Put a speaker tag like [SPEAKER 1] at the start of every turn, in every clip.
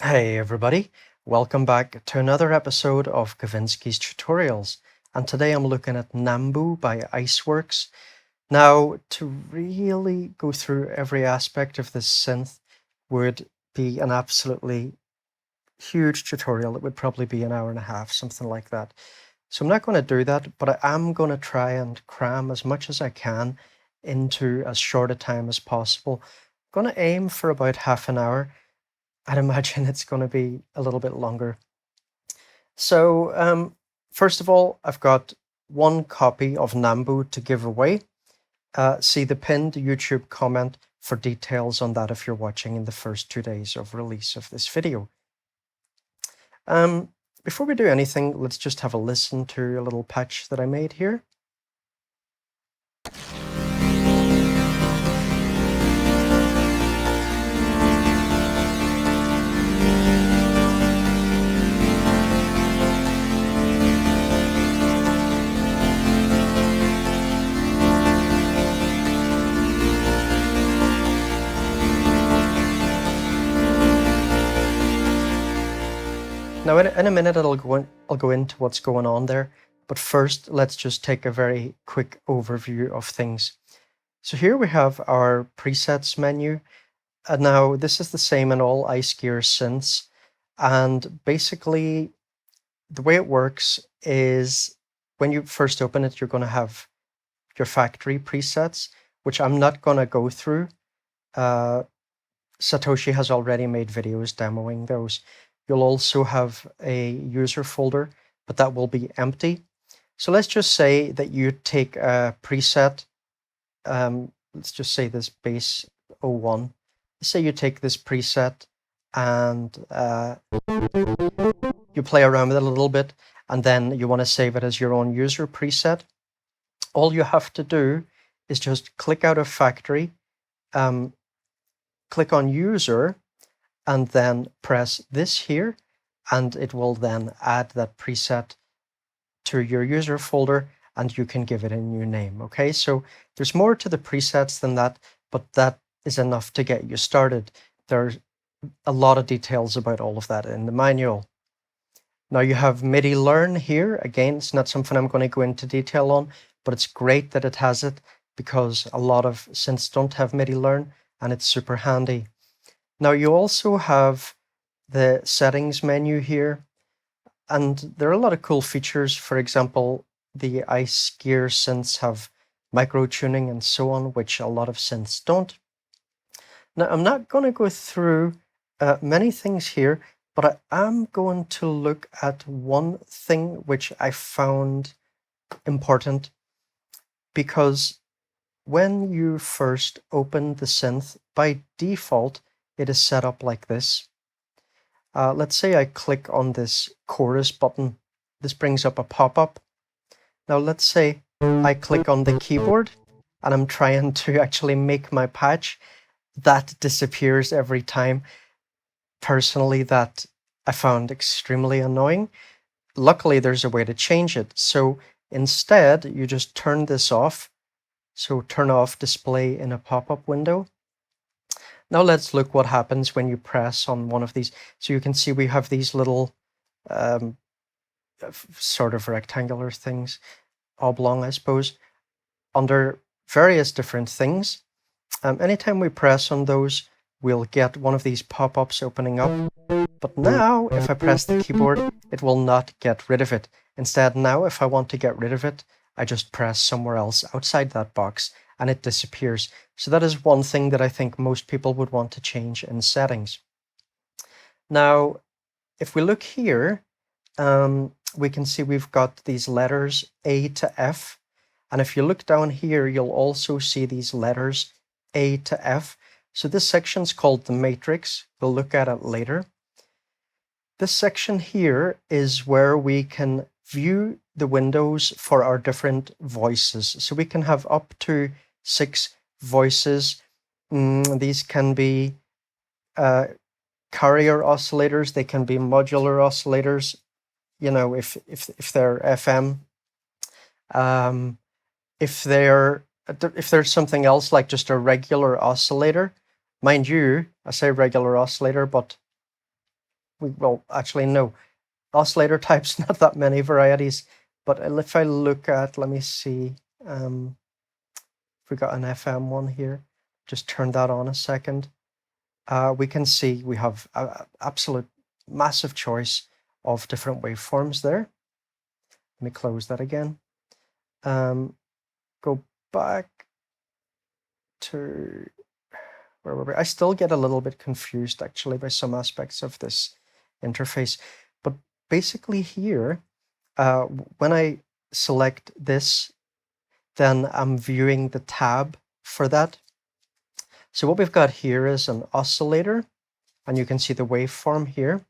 [SPEAKER 1] Hey everybody, welcome back to another episode of Kavinsky's Tutorials, and today I'm looking at Nambu by iceWorks. Now, to really go through every aspect of this synth would be an absolutely huge tutorial. It would probably be an hour and a half, something like that. So I'm not going to do that, but I am going to try and cram as much as I can into as short a time as possible. I'm going to aim for about half an hour. I'd imagine it's going to be a little bit longer. So first of all, I've got one copy of Nambu to give away. See the pinned YouTube comment for details on that if you're watching in the first 2 days of release of this video. Before we do anything, let's just have a listen to a little patch that I made here. Now, in a minute, I'll go into what's going on there. But first, let's just take a very quick overview of things. So here we have our presets menu. Now, this is the same in all iceGear synths. And basically, the way it works is when you first open it, you're going to have your factory presets, which I'm not going to go through. Satoshi has already made videos demoing those. You'll also have a user folder, but that will be empty. So let's just say that you take a preset. Let's just say this base 01. Let's say you take this preset and you play around with it a little bit, and then you want to save it as your own user preset. All you have to do is just click out of factory, click on user, and then press this here, and it will then add that preset to your user folder, and you can give it a new name. Okay, so there's more to the presets than that, but that is enough to get you started. There's a lot of details about all of that in the manual. Now you have MIDI learn here. Again, it's not something I'm going to go into detail on, but it's great that it has it because a lot of synths don't have MIDI learn, and it's super handy. Now you also have the settings menu here, and there are a lot of cool features. For example, the iceGear synths have micro tuning and so on, which a lot of synths don't. Now I'm not going to go through many things here, but I am going to look at one thing which I found important, because when you first open the synth, by default, it is set up like this. Let's say I click on this chorus button. This brings up a pop-up. Now let's say I click on the keyboard and I'm trying to actually make my patch. That disappears every time. Personally, that I found extremely annoying. Luckily, there's a way to change it. So instead, you just turn this off. So turn off display in a pop-up window. Now let's look what happens when you press on one of these. So you can see we have these little sort of rectangular things, oblong, I suppose, under various different things. Anytime we press on those, we'll get one of these pop-ups opening up. But now, if I press the keyboard, it will not get rid of it. Instead, now, if I want to get rid of it, I just press somewhere else outside that box and it disappears. So that is one thing that I think most people would want to change in settings. Now, if we look here, we can see we've got these letters A to F. And if you look down here, you'll also see these letters A to F. So this section's called the matrix. We'll look at it later. This section here is where we can view the windows for our different voices. So we can have up to 6 voices. These can be carrier oscillators. They can be modular oscillators, you know, if they're FM. If there's something else like just a regular oscillator, mind you, I say regular oscillator, but well, actually, no. Oscillator types, not that many varieties. But if I look at, let me see, if we got an FM one here, just turn that on a second. We can see we have an absolute massive choice of different waveforms there. Let me close that again. Go back to where were we? I still get a little bit confused actually by some aspects of this interface, but basically here, when I select this, then I'm viewing the tab for that. So what we've got here is an oscillator, and you can see the waveform here.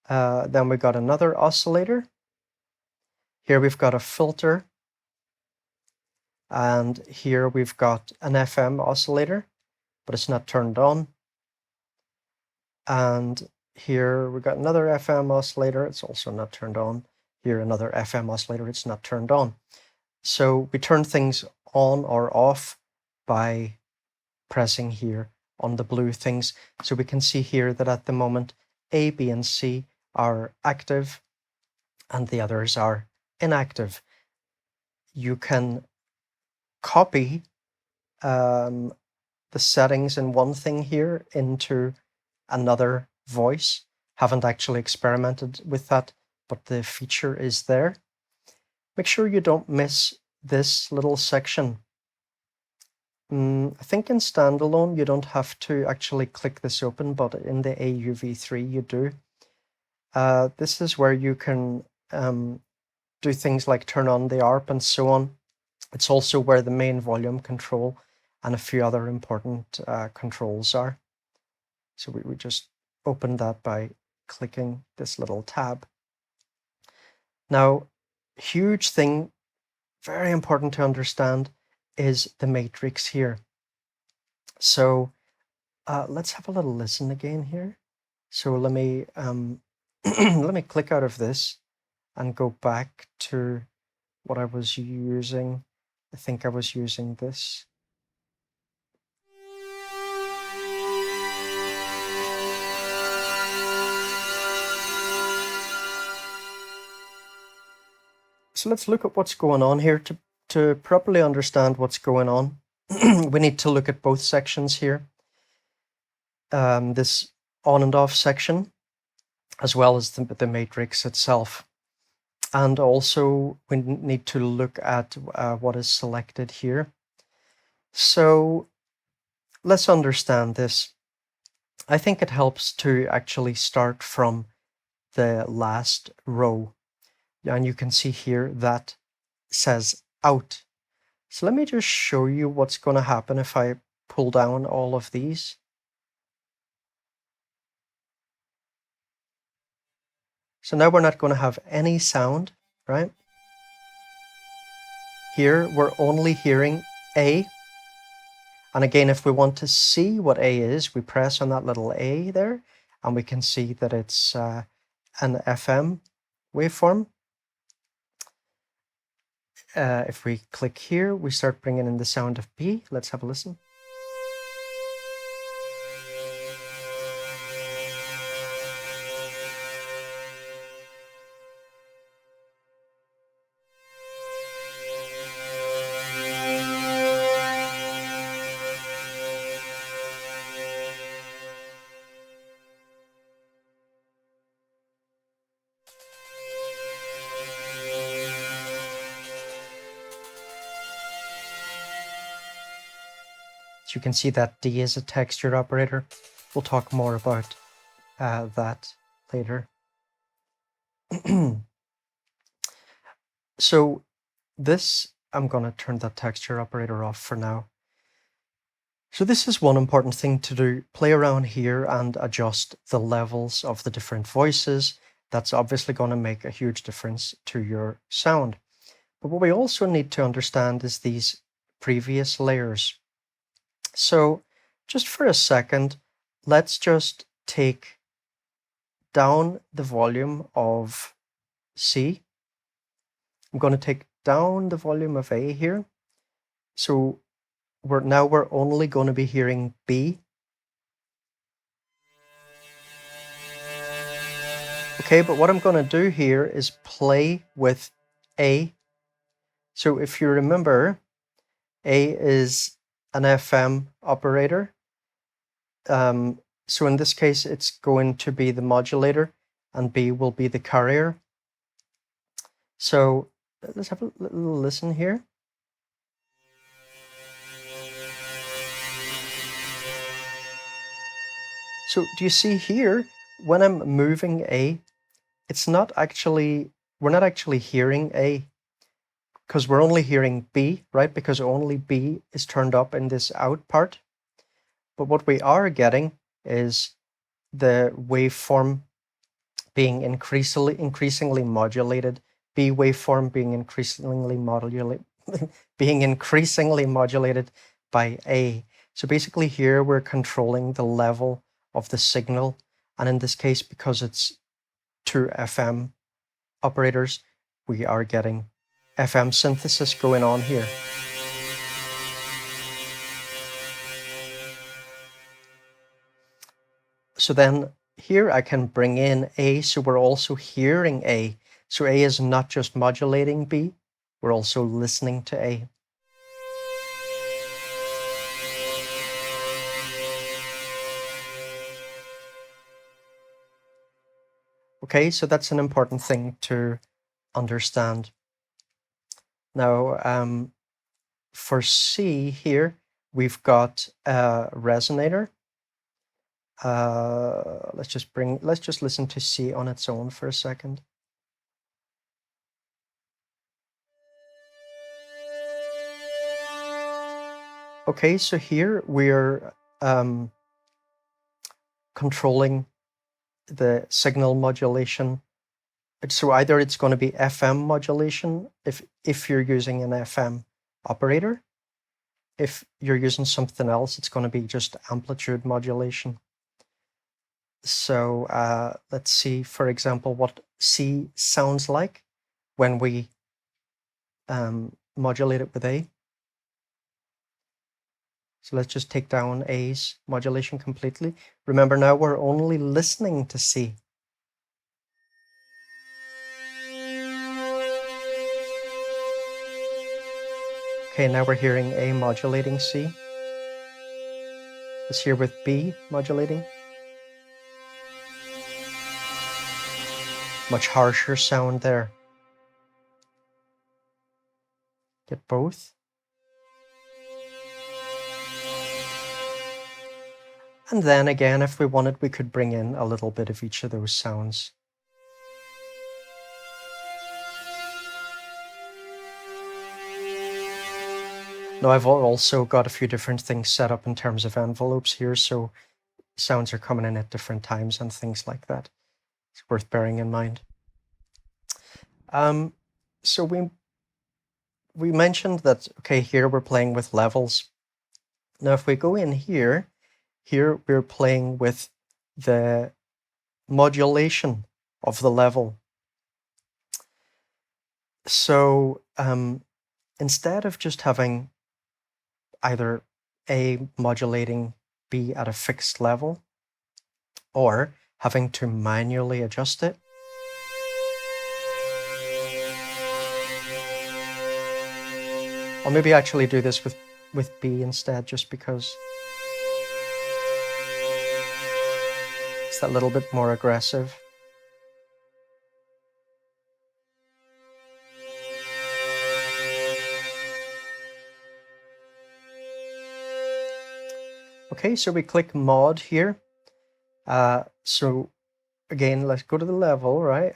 [SPEAKER 1] Then we've got another oscillator. Here we've got a filter. And here we've got an FM oscillator, but it's not turned on. And here we've got another FM oscillator. It's also not turned on. Here another FM oscillator. It's not turned on. So we turn things on or off by pressing here on the blue things. So we can see here that at the moment A, B, and C are active and the others are inactive. You can copy the settings in one thing here into another voice. Haven't actually experimented with that, but the feature is there. Make sure you don't miss this little section. I think in standalone you don't have to actually click this open, but in the AUV3 you do. This is where you can do things like turn on the ARP and so on. It's also where the main volume control and a few other important controls are. So we just open that by clicking this little tab. Now, huge thing, very important to understand, is the matrix here. So let's have a little listen again here. So let me let me click out of this and go back to what I was using. I think I was using this. So let's look at what's going on here. To properly understand what's going on, we need to look at both sections here. This on and off section, as well as the matrix itself. And also we need to look at what is selected here. So let's understand this. I think it helps to actually start from the last row. And you can see here that says out. So let me just show you what's going to happen if I pull down all of these. So now we're not going to have any sound, right? Here we're only hearing A. And again, if we want to see what A is, we press on that little A there, and we can see that it's an FM waveform. If we click here, we start bringing in the sound of B. Let's have a listen. So you can see that D is a texture operator. We'll talk more about that later. So this, I'm going to turn that texture operator off for now. So this is one important thing to do. Play around here and adjust the levels of the different voices. That's obviously going to make a huge difference to your sound. But what we also need to understand is these previous layers. So just for a second, let's just take down the volume of C. I'm going to take down the volume of A here. So we're only going to be hearing B. Okay, but what I'm going to do here is play with A. So if you remember, A is an FM operator. So in this case, it's going to be the modulator, and B will be the carrier. So let's have a little listen here. So do you see here, when I'm moving A, we're not actually hearing A, because we're only hearing B, right? Because only B is turned up in this out part. But what we are getting is the waveform being increasingly modulated, B waveform being increasingly modulated by A. So basically here we're controlling the level of the signal, and in this case, because it's two FM operators, we are getting FM synthesis going on here. So then here I can bring in A, so we're also hearing A. So A is not just modulating B, we're also listening to A. Okay, so that's an important thing to understand. Now, for C here, we've got a resonator. Let's just listen to C on its own for a second. Okay, so here we're controlling the signal modulation. So either it's going to be FM modulation if you're using an FM operator. If you're using something else, it's going to be just amplitude modulation. So let's see, for example, what C sounds like when we modulate it with A. So let's just take down A's modulation completely. Remember, now we're only listening to C. Okay, now we're hearing A modulating C. Let's hear with B modulating. Much harsher sound there. Get both. And then again, if we wanted, we could bring in a little bit of each of those sounds. Now I've also got a few different things set up in terms of envelopes here, so sounds are coming in at different times and things like that. It's worth bearing in mind. So we mentioned that, okay, here we're playing with levels. Now if we go in here we're playing with the modulation of the level. So instead of just having either A modulating B at a fixed level or having to manually adjust it, I'll maybe actually do this with B instead, just because it's that little bit more aggressive. Okay, so we click mod here. So again, let's go to the level, right?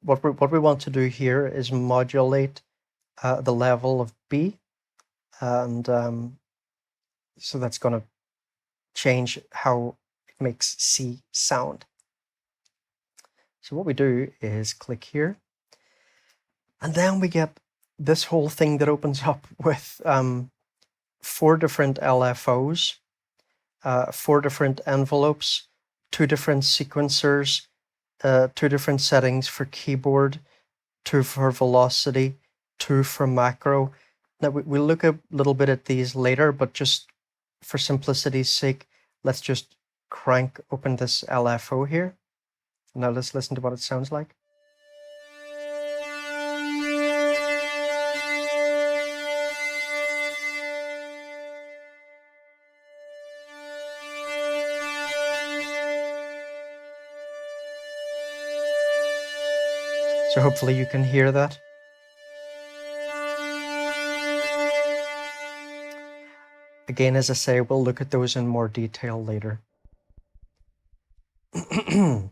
[SPEAKER 1] What we want to do here is modulate the level of B, and so that's going to change how it makes C sound. So what we do is click here, and then we get this whole thing that opens up with 4 different LFOs, 4 different envelopes, 2 different sequencers, 2 different settings for keyboard, 2 for velocity, 2 for macro. Now we'll look a little bit at these later, but just for simplicity's sake, let's just crank open this LFO here. Now let's listen to what it sounds like. So hopefully you can hear that. Again, as I say, we'll look at those in more detail later. I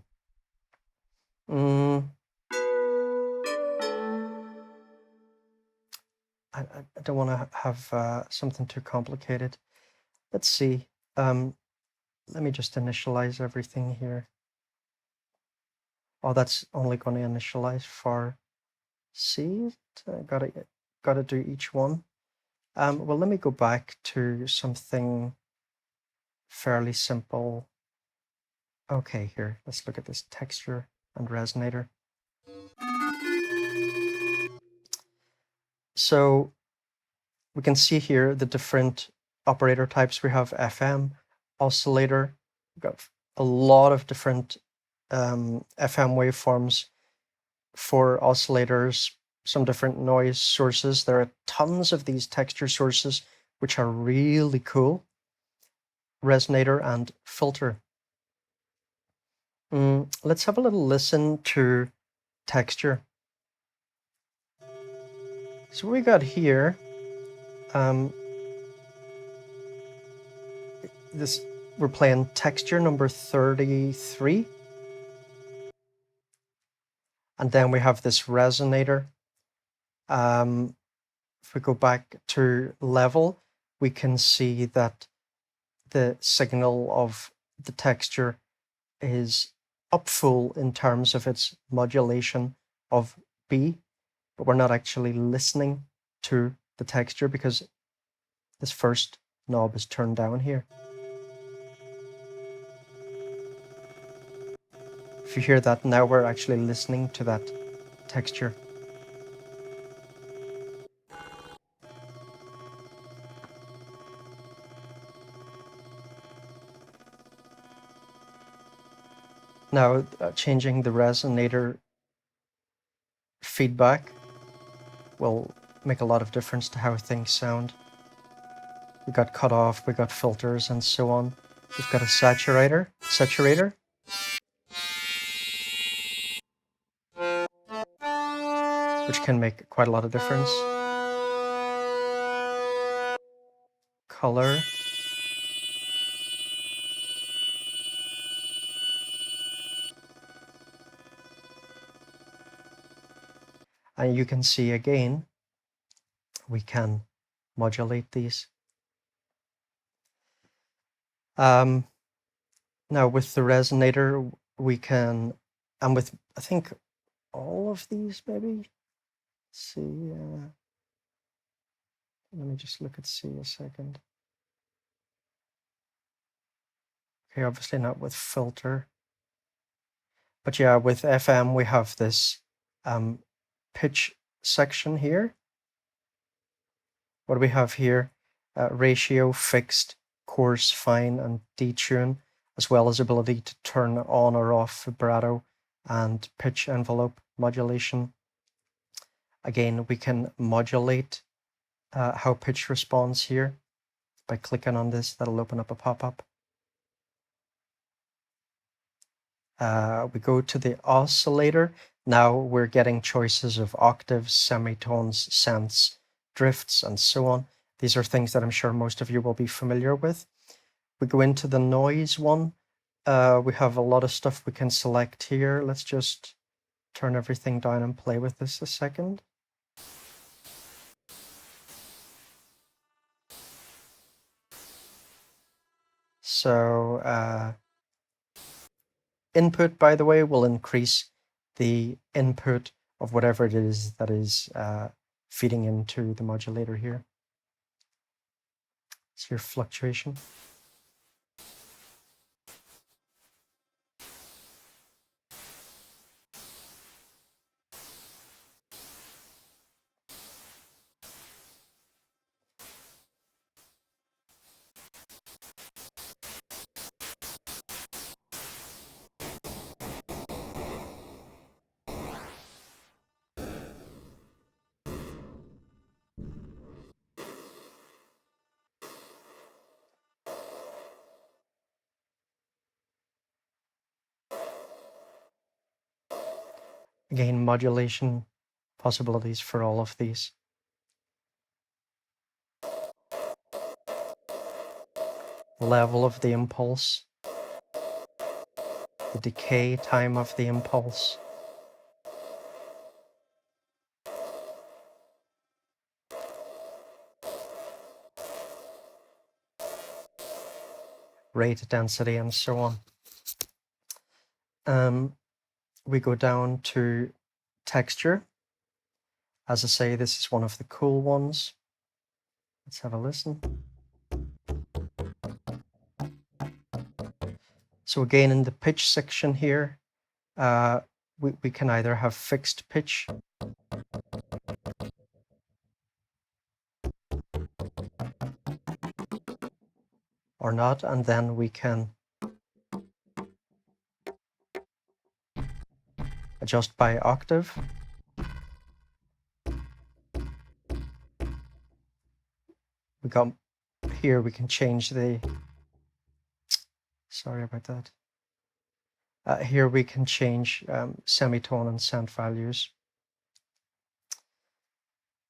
[SPEAKER 1] don't want to have something too complicated. Let's see. Let me just initialize everything here. Oh, that's only going to initialize for C. Gotta do each one. Well, let me go back to something fairly simple. Okay, here, let's look at this texture and resonator. So we can see here the different operator types. We have FM, oscillator. We've got a lot of different FM waveforms for oscillators, some different noise sources. There are tons of these texture sources, which are really cool. Resonator and filter. Let's have a little listen to texture. So what we got here, we're playing texture number 33. And then we have this resonator. If we go back to level, we can see that the signal of the texture is up full in terms of its modulation of B, but we're not actually listening to the texture because this first knob is turned down here. If you hear that, now we're actually listening to that texture. Now, changing the resonator feedback will make a lot of difference to how things sound. We got cutoff, we got filters, and so on. We've got a saturator, which can make quite a lot of difference. Color. And you can see again, we can modulate these. Now with the resonator, we can, and with, I think, all of these maybe. Let's see, let me just look at C a second. Okay, obviously not with filter. But yeah, with FM, we have this pitch section here. What do we have here? Ratio, fixed, coarse, fine, and detune, as well as ability to turn on or off vibrato and pitch envelope modulation. Again, we can modulate how pitch responds here by clicking on this. That'll open up a pop-up. We go to the oscillator. Now we're getting choices of octaves, semitones, cents, drifts, and so on. These are things that I'm sure most of you will be familiar with. We go into the noise one. We have a lot of stuff we can select here. Let's just turn everything down and play with this a second. So input, by the way, will increase the input of whatever it is that is feeding into the modulator here. It's your fluctuation. Again, modulation possibilities for all of these. Level of the impulse, the decay time of the impulse, rate density, and so on. We go down to texture. As I say, this is one of the cool ones. Let's have a listen. So again, in the pitch section here, we can either have fixed pitch or not, and then we can adjust by octave. We got here, we can change the, sorry about that. Here we can change semitone and cent values.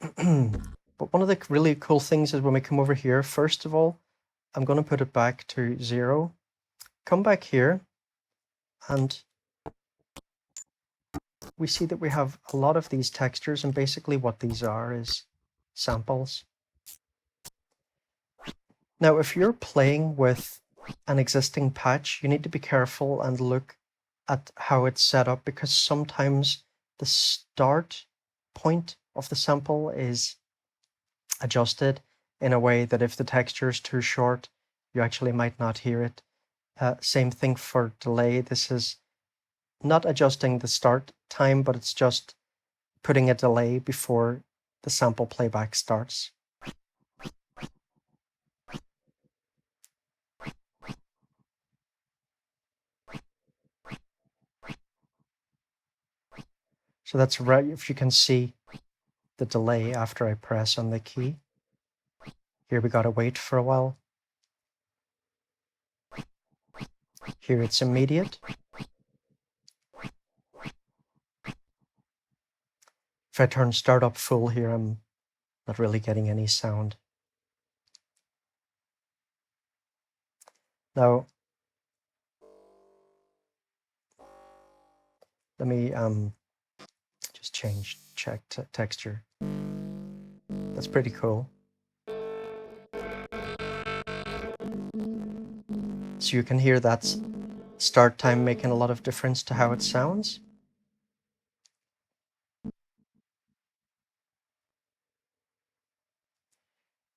[SPEAKER 1] But one of the really cool things is when we come over here, first of all, I'm going to put it back to 0. Come back here, and we see that we have a lot of these textures, and basically what these are is samples. Now, if you're playing with an existing patch, you need to be careful and look at how it's set up, because sometimes the start point of the sample is adjusted in a way that if the texture is too short, you actually might not hear it. Same thing for delay. This is not adjusting the start time, but it's just putting a delay before the sample playback starts. So that's right, if you can see the delay after I press on the key. Here we gotta wait for a while. Here it's immediate. If I turn start up full here, I'm not really getting any sound. Now, let me just check texture. That's pretty cool. So you can hear that start time making a lot of difference to how it sounds.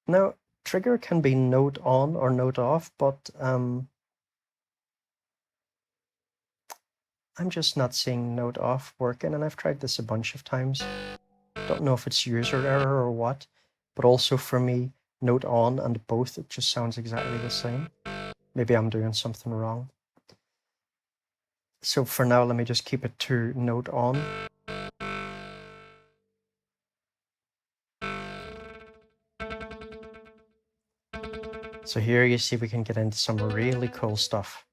[SPEAKER 1] Now, trigger can be note on or note off, but I'm just not seeing note off working, and I've tried this a bunch of times. Don't know if it's user error or what, but also for me, note on and both, it just sounds exactly the same. Maybe I'm doing something wrong. So for now, let me just keep it to note on. So here you see we can get into some really cool stuff.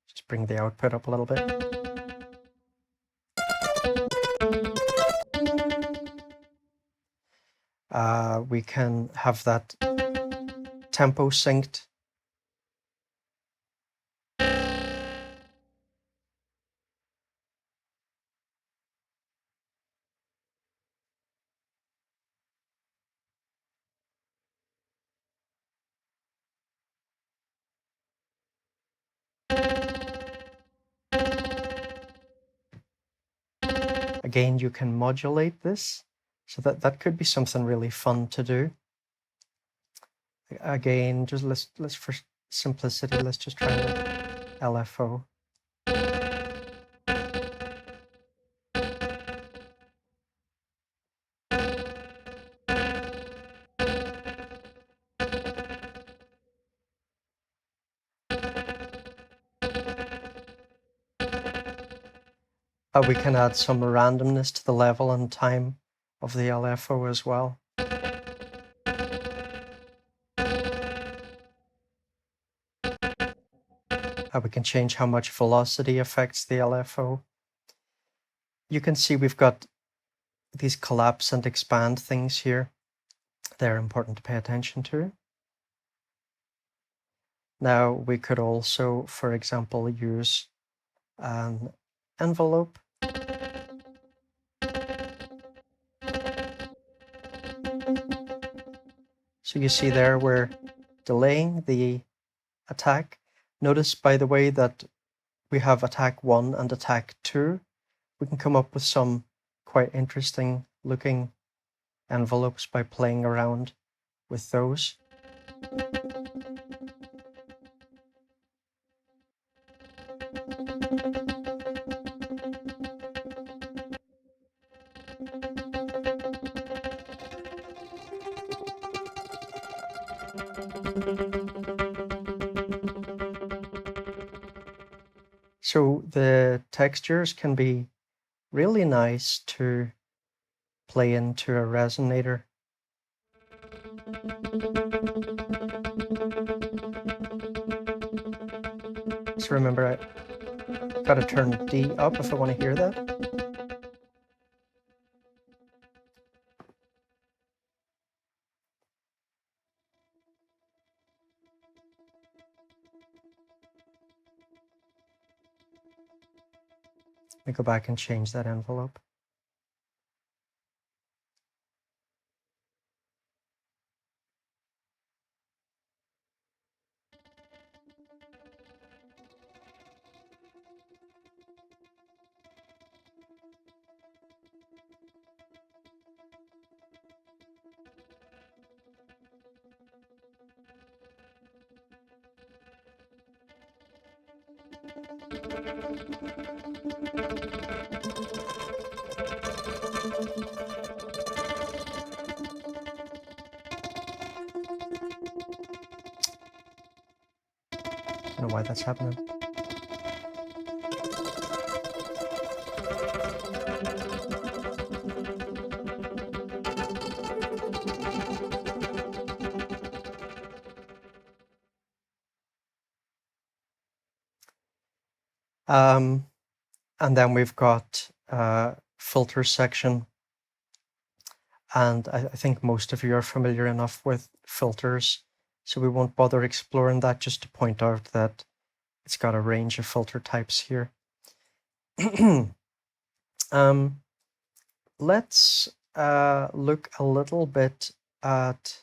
[SPEAKER 1] Just bring the output up a little bit. We can have that tempo synced. Again, you can modulate this, so that could be something really fun to do. Again, just let's for simplicity, let's just try LFO. We can add some randomness to the level and time of the LFO as well. We can change how much velocity affects the LFO. You can see we've got these collapse and expand things here. They're important to pay attention to. Now we could also, for example, use an envelope. So you see there we're delaying the attack. Notice, by the way, that we have attack 1 and attack 2. We can come up with some quite interesting looking envelopes by playing around with those. So the textures can be really nice to play into a resonator. So remember, I gotta turn D up if I want to hear that. Let me go back and change that envelope. I don't know why that's happening. And then we've got a filter section. And I think most of you are familiar enough with filters, so we won't bother exploring that, just to point out that it's got a range of filter types here. Let's look a little bit at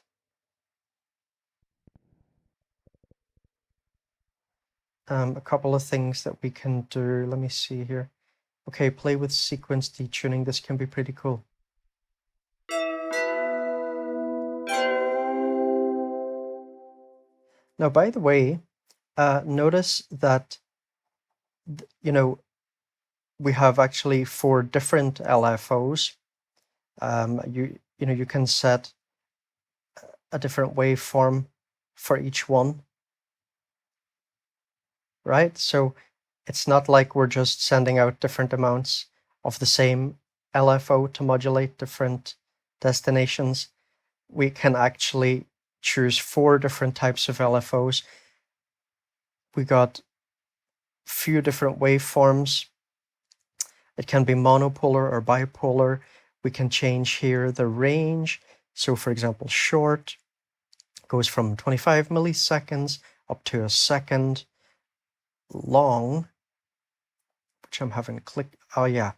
[SPEAKER 1] a couple of things that we can do. Let me see here. Okay, play with sequence detuning. This can be pretty cool. Now, by the way, notice that, you know, we have actually 4 different LFOs. You can set a different waveform for each one, right? So it's not like we're just sending out different amounts of the same LFO to modulate different destinations. We can actually choose 4 different types of LFOs. We got a few different waveforms. It can be monopolar or bipolar. We can change here the range. So for example, short goes from 25 milliseconds up to a second. Long, which I'm having to click. Oh yeah,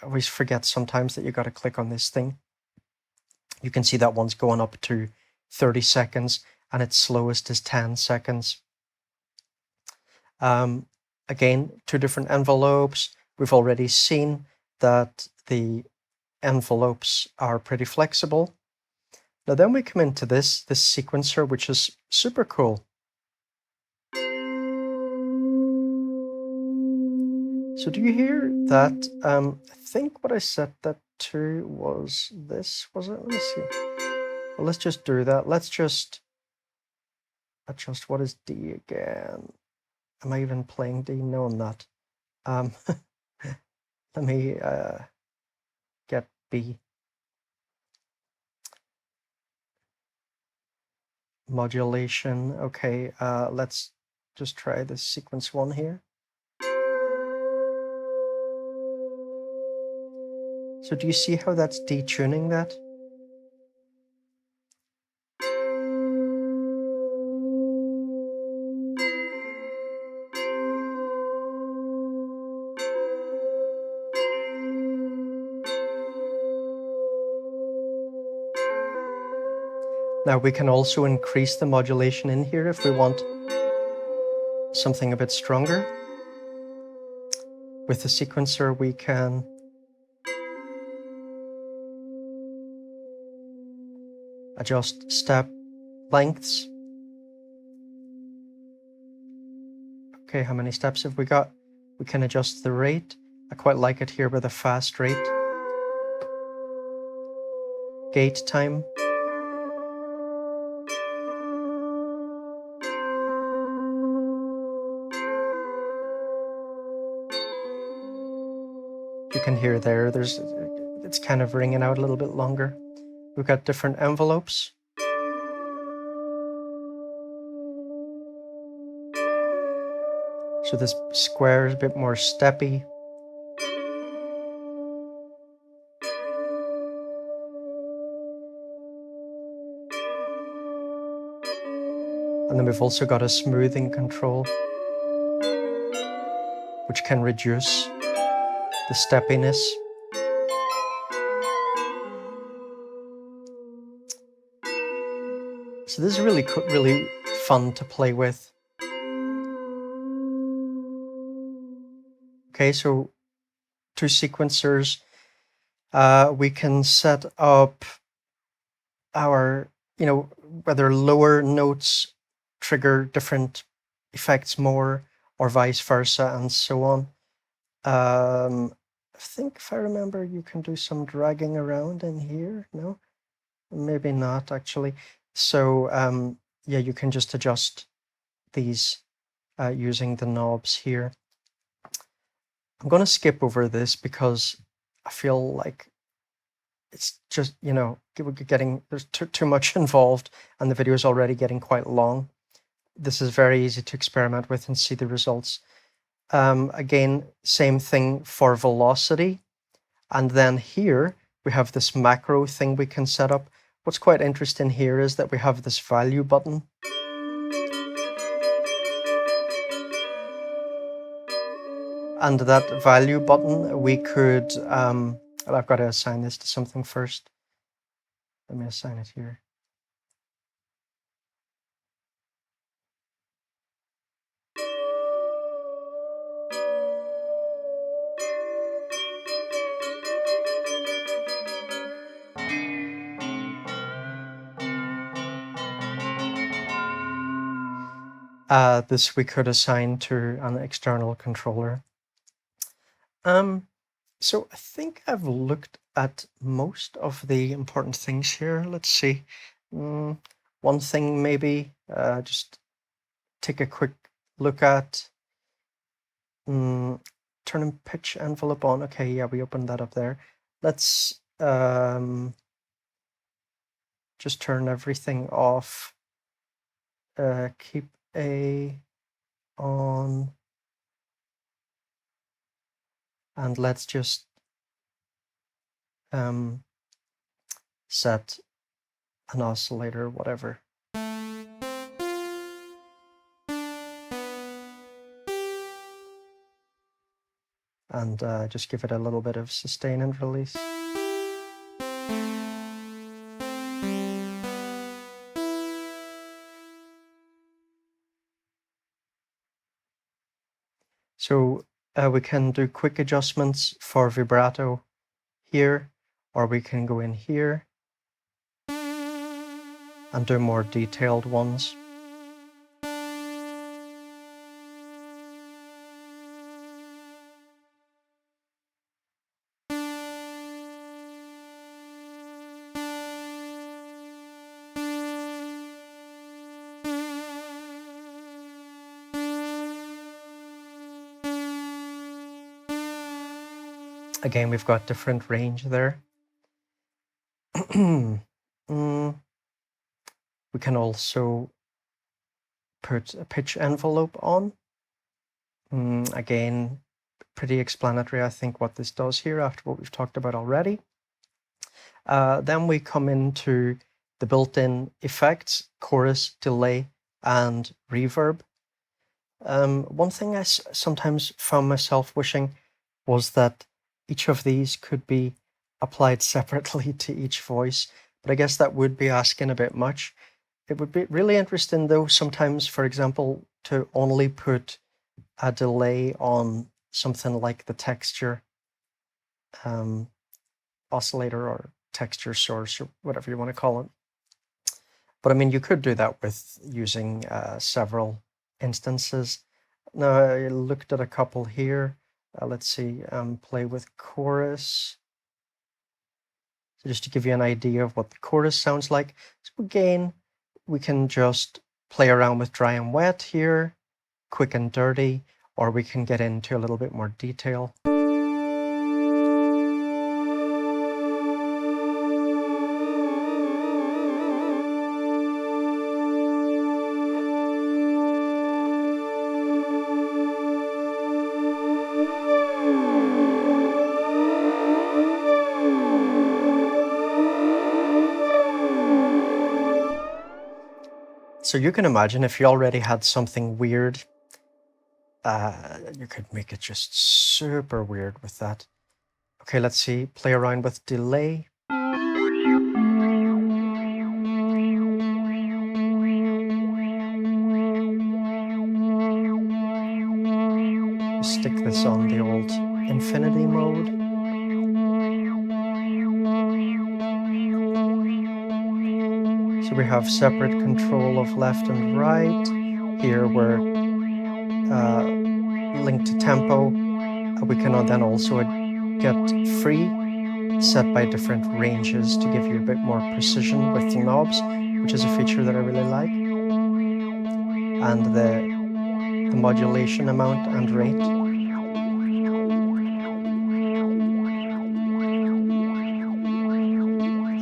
[SPEAKER 1] I always forget sometimes that you got to click on this thing. You can see that one's going up to 30 seconds and its slowest is 10 seconds. Again, 2 different envelopes. We've already seen that the envelopes are pretty flexible. Now then we come into this sequencer, which is super cool. So do you hear that? I think what I set that to was this, was it? Let me see. Well, let's just do that. Let's just adjust. What is D again? Am I even playing D? No, I'm not. Let me get B. Modulation. Okay, let's just try this sequence 1 here. So do you see how that's detuning that? Now we can also increase the modulation in here if we want something a bit stronger. With the sequencer we can adjust step lengths. Okay, how many steps have we got? We can adjust the rate. I quite like it here with a fast rate. Gate time. You can hear there, it's kind of ringing out a little bit longer. We've got different envelopes. So this square is a bit more steppy. And then we've also got a smoothing control, which can reduce the steppiness. So this is really fun to play with. Okay, so 2 sequencers. We can set up our, whether lower notes trigger different effects more or vice versa and so on. I think if I remember, you can do some dragging around in here. No, maybe not actually. So yeah, you can just adjust these using the knobs here. I'm going to skip over this because I feel like it's just, there's too much involved and the video is already getting quite long. This is very easy to experiment with and see the results. Again, same thing for velocity. And then here we have this macro thing we can set up. What's quite interesting here is that we have this value button. And that value button, we could, well, I've got to assign this to something first. Let me assign it here. This we could assign to an external controller. So I think I've looked at most of the important things here. Let's see. One thing maybe, just take a quick look at. Turning pitch envelope on. Okay, yeah, we opened that up there. Let's just turn everything off. Keep A on. And let's just set an oscillator, whatever. And just give it a little bit of sustain and release. So we can do quick adjustments for vibrato here, or we can go in here and do more detailed ones. Again, we've got different range there. We can also put a pitch envelope on. Again, pretty explanatory, I think, what this does here after what we've talked about already. Then we come into the built-in effects, chorus, delay, and reverb. One thing I sometimes found myself wishing was that each of these could be applied separately to each voice, but I guess that would be asking a bit much. It would be really interesting, though, sometimes, for example, to only put a delay on something like the texture oscillator or texture source or whatever you want to call it. But I mean, you could do that with using several instances. Now, I looked at a couple here. Let's see, play with chorus. So just to give you an idea of what the chorus sounds like. So again, we can just play around with dry and wet here, quick and dirty, or we can get into a little bit more detail. So you can imagine if you already had something weird, you could make it just super weird with that. Okay, let's see, play around with delay. Stick this on the old infinity mode. So we have separate control of left and right. Here we're linked to tempo. We can then also get free, set by different ranges to give you a bit more precision with the knobs, which is a feature that I really like. And the modulation amount and rate.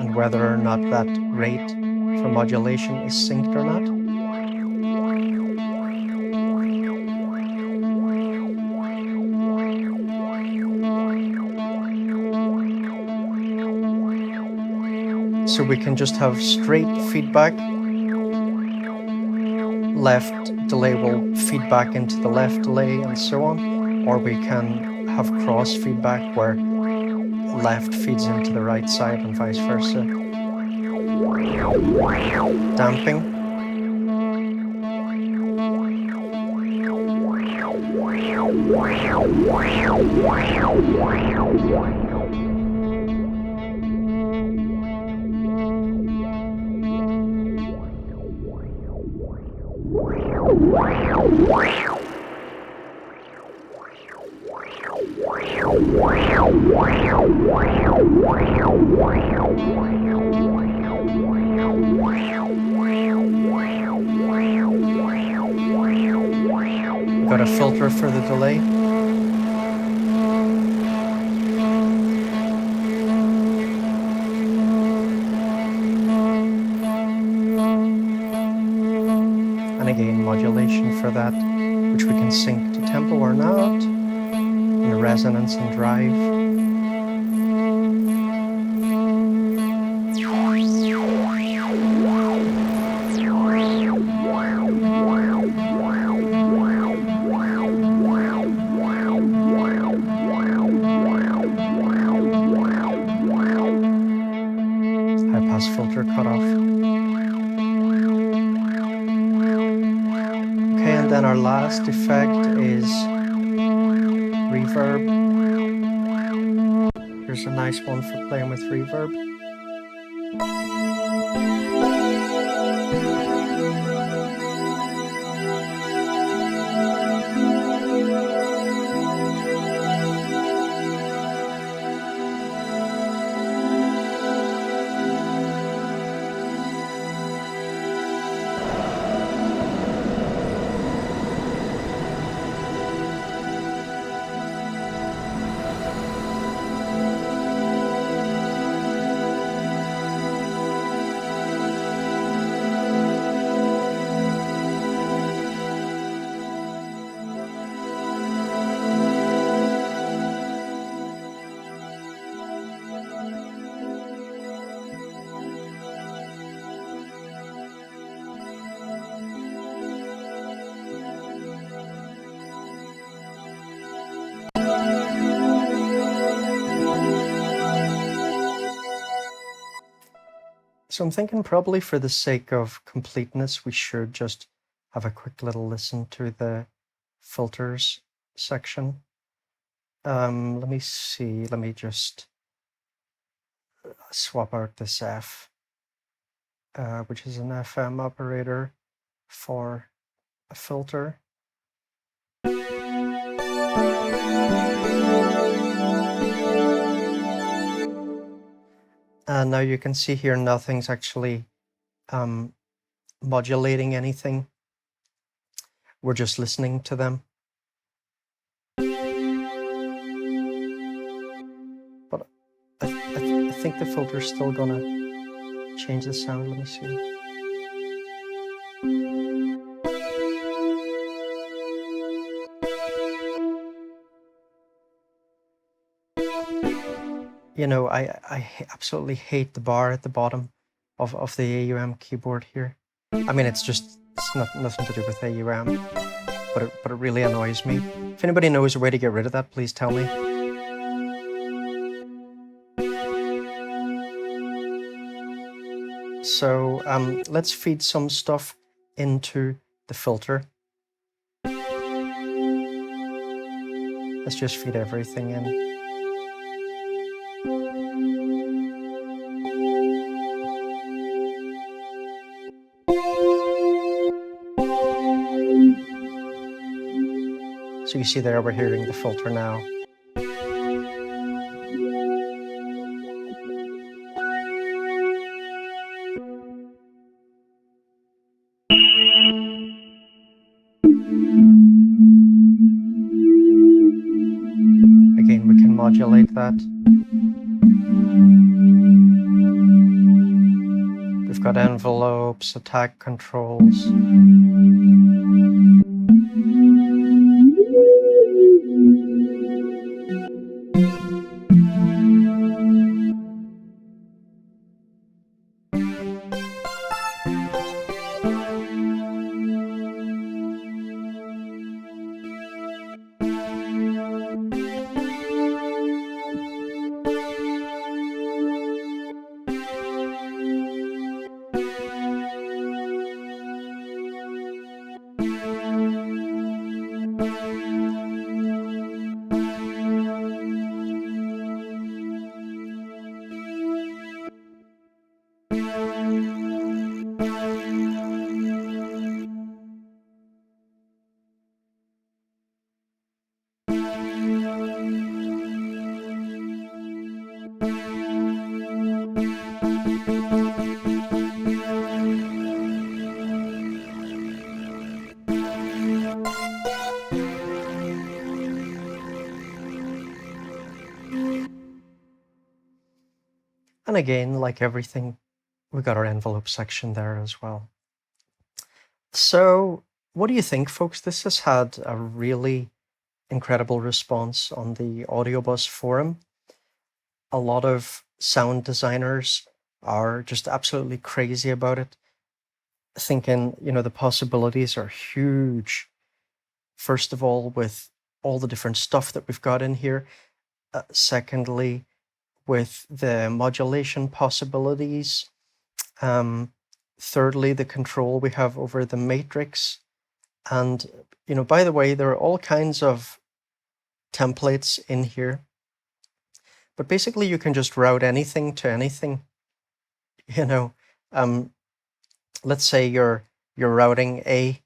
[SPEAKER 1] And whether or not that rate for modulation is synced or not. So we can just have straight feedback. Left delay will feed back into the left delay and so on. Or we can have cross feedback where left feeds into the right side and vice versa. Damping. Got a filter for the delay. And again, modulation for that, which we can sync to tempo or not, and resonance and drive. Filter cutoff. Okay, and then our last effect is reverb. Here's a nice one for playing with reverb. So I'm thinking probably for the sake of completeness, we should just have a quick little listen to the filters section. Let me see, let me just swap out this F, which is an FM operator for a filter. And now you can see here nothing's actually modulating anything. We're just listening to them. But I think the filter's still gonna change the sound. Let me see. You know, I absolutely hate the bar at the bottom of the AUM keyboard here. I mean, it's nothing to do with AUM, but it really annoys me. If anybody knows a way to get rid of that, please tell me. So let's feed some stuff into the filter. Let's just feed everything in. So you see there, we're hearing the filter now. Again, we can modulate that. We've got envelopes, attack controls. And again, like everything, we got our envelope section there as well. So what do you think, folks? This has had a really incredible response on the AudioBus forum. A lot of sound designers are just absolutely crazy about it, thinking, you know, the possibilities are huge. First of all, with all the different stuff that we've got in here. Secondly, with the modulation possibilities. Thirdly, the control we have over the matrix. And, you know, by the way, there are all kinds of templates in here. But basically, you can just route anything to anything. You know, let's say you're routing A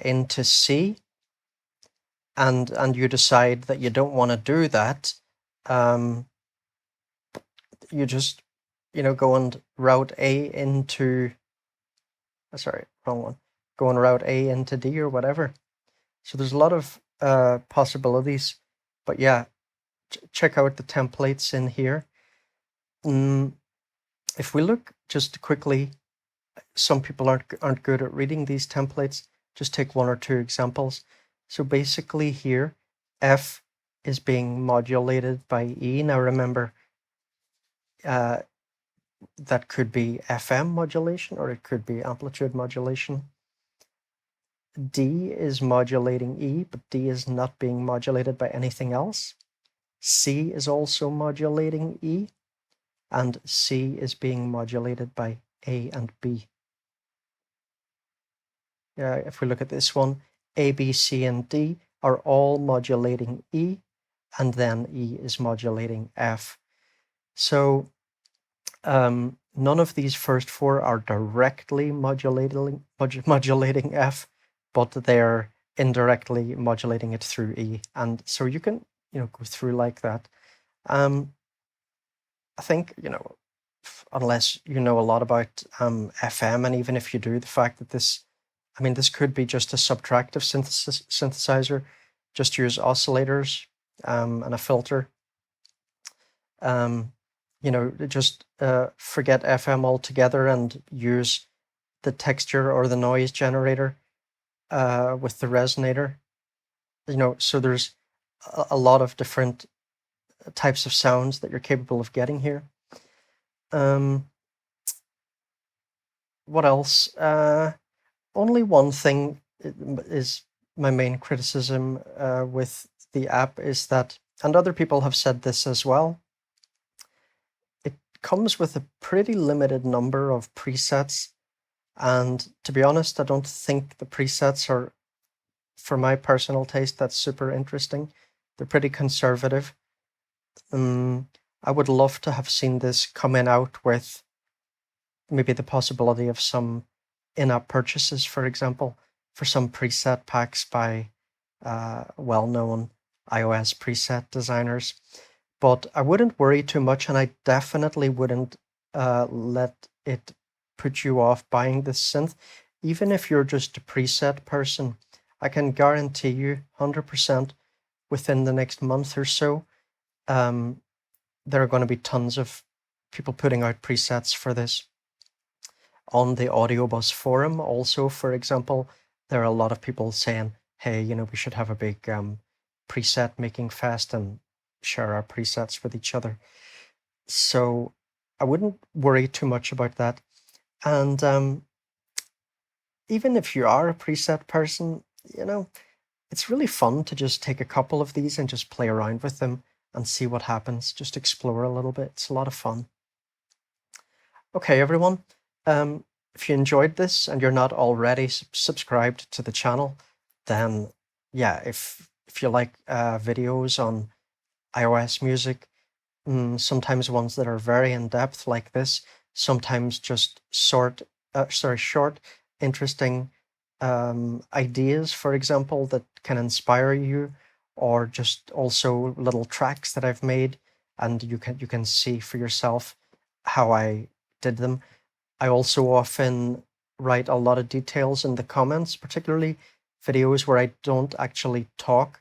[SPEAKER 1] into C, and you decide that you don't want to do that. You just, you know, go and route A into, sorry, wrong one. Go and route A into D or whatever. So there's a lot of possibilities, but yeah, check out the templates in here. If we look just quickly, some people aren't good at reading these templates. Just take one or two examples. So basically here, F is being modulated by E. Now remember, that could be FM modulation or it could be amplitude modulation. D is modulating E, but D is not being modulated by anything else. C is also modulating E, and C is being modulated by A and B. If we look at this one, A, B, C, and D are all modulating E, and then E is modulating F. So none of these first four are directly modulating F, but they're indirectly modulating it through E. And so you can, go through like that. I think, unless you know a lot about FM, and even if you do, the fact that this could be just a subtractive synthesizer, just use oscillators and a filter. Just forget FM altogether and use the texture or the noise generator with the resonator. So there's a lot of different types of sounds that you're capable of getting here. What else? Only one thing is my main criticism with the app is that, and other people have said this as well, it comes with a pretty limited number of presets. And to be honest, I don't think the presets are, for my personal taste, that's super interesting. They're pretty conservative. I would love to have seen this coming out with maybe the possibility of some in-app purchases, for example, for some preset packs by well-known iOS preset designers. But I wouldn't worry too much, and I definitely wouldn't let it put you off buying this synth. Even if you're just a preset person, I can guarantee you 100% within the next month or so, there are going to be tons of people putting out presets for this. On the Audiobus forum also, for example, there are a lot of people saying, hey, we should have a big preset making fest and share our presets with each other. So I wouldn't worry too much about that. And even if you are a preset person, it's really fun to just take a couple of these and just play around with them and see what happens. Just explore a little bit. It's a lot of fun. Okay, everyone. If you enjoyed this and you're not already subscribed to the channel, then yeah, if you like videos on iOS music, sometimes ones that are very in-depth like this, sometimes just short, interesting ideas, for example, that can inspire you, or just also little tracks that I've made, and you can see for yourself how I did them. I also often write a lot of details in the comments, particularly videos where I don't actually talk.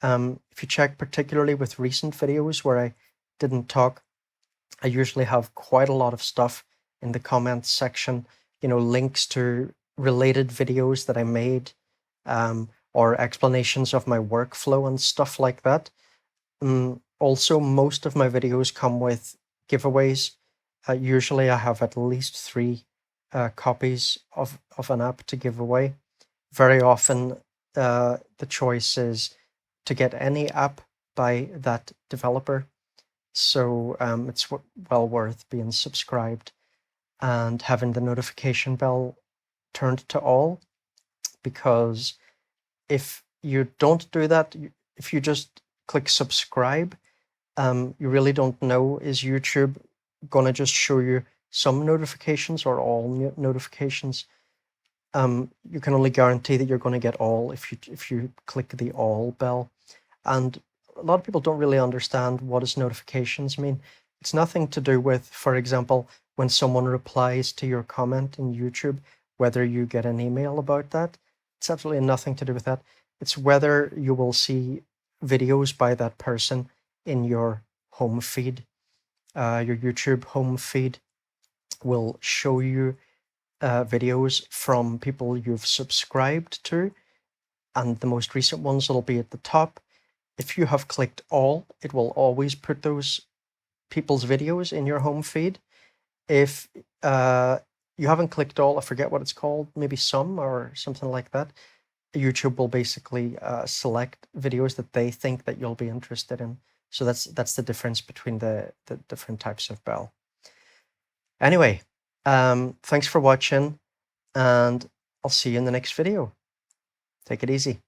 [SPEAKER 1] If you check particularly with recent videos where I didn't talk, I usually have quite a lot of stuff in the comments section, links to related videos that I made, or explanations of my workflow and stuff like that. Also, most of my videos come with giveaways. Usually I have at least 3 copies of an app to give away. Very often the choice is to get any app by that developer. So it's well worth being subscribed and having the notification bell turned to all, because if you don't do that, if you just click subscribe, you really don't know, is YouTube going to just show you some notifications or all notifications? You can only guarantee that you're going to get all if you click the all bell. And a lot of people don't really understand what does notifications mean. It's nothing to do with, for example, when someone replies to your comment in YouTube, whether you get an email about that. It's absolutely nothing to do with that. It's whether you will see videos by that person in your home feed. Your YouTube home feed will show you videos from people you've subscribed to, and the most recent ones will be at the top. If you have clicked all, it will always put those people's videos in your home feed. If you haven't clicked all, I forget what it's called, maybe some or something like that, YouTube will basically select videos that they think that you'll be interested in. So that's the difference between the different types of bell. Anyway, Thanks for watching, and I'll see you in the next video. Take it easy.